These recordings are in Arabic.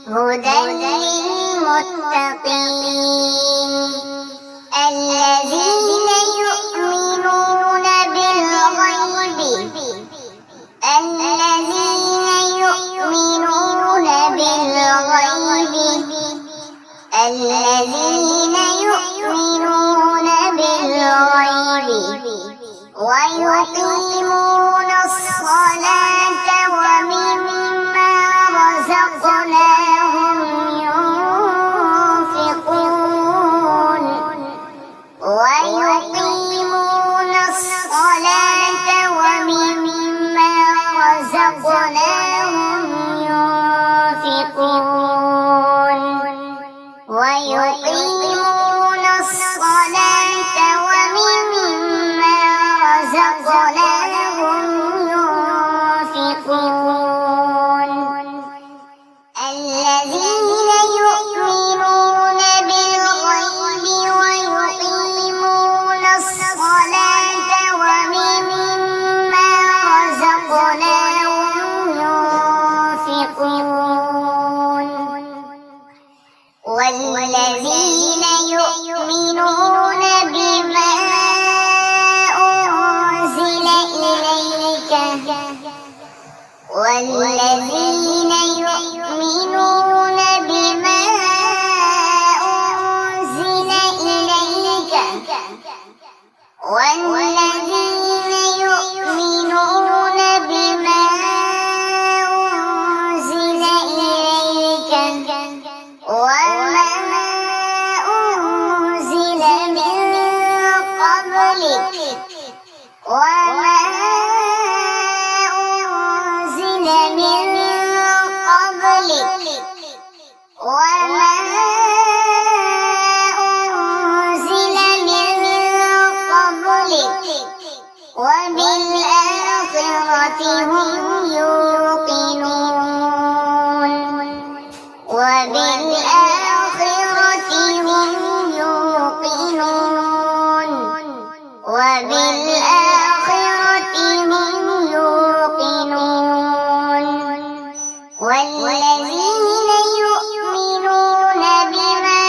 هدى للمتقين الذين يؤمنون بالغيب ويقيمون الصلاة ومما رزقناهم ينفقون الذين يؤمنون بالغيب ويقيمون الصلاة ومما رزقناهم ينفقون والذين يؤمنون بما أنزل إليك والذين يؤمنون بما أنزل إليك والذين يؤمنون بما أنزل إليك وما أنزل من قبلك وبالآخرة هم يوقنون والذين يؤمنون بما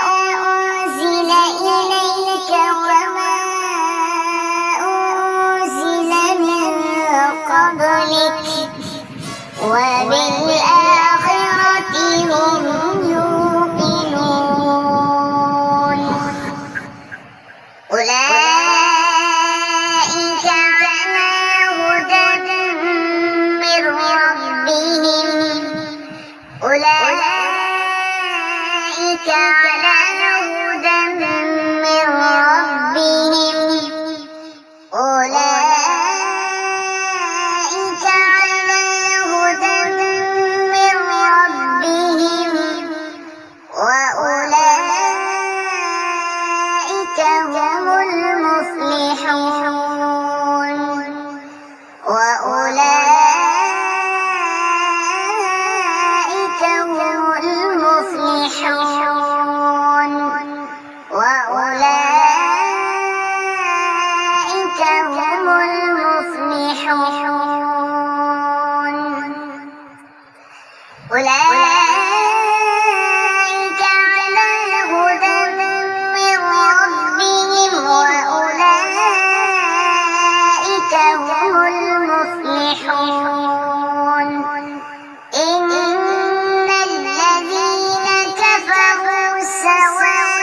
أنزل إليك وما أنزل من قبلك وبالآخرة هم يوقنون أولئك على هدى من ربهم أولئك على هدى من ربهم أولئك على هدى من ربهم وأولئك هم المفلحون وأولئك هم المفلحون وأولئك هم المفلحون أولئك على هدى من ربهم وأولئك هم المفلحون إن الذين كفروا سواء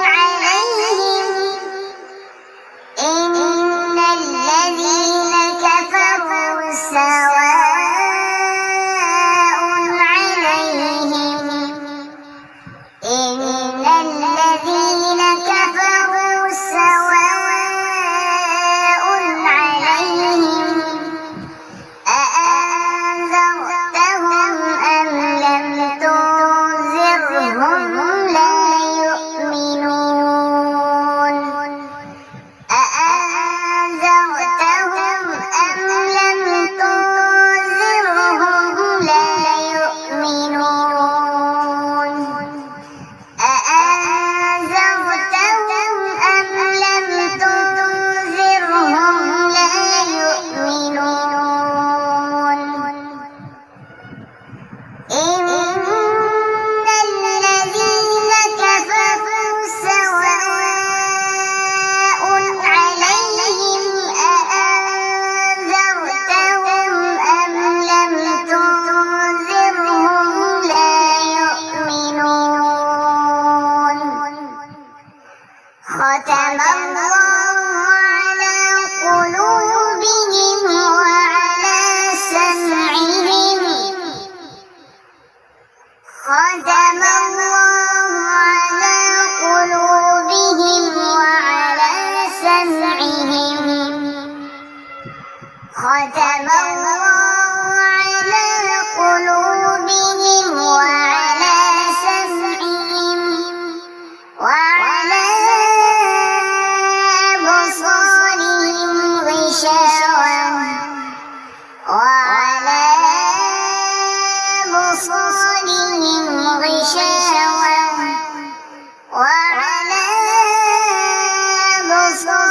عليهم إن الذين كفروا سواء عليهم إن الذين كفروا سواء عليهم ختم الله على قلوبهم وعلى سمعهم ختم الله على قلوبهم وعلى سمعهم ختم الله على قلوبهم وعلى سمعهم وعلى أبصارهم غشاوة وعلى أبصارهم غشاوة وعلى أبصارهم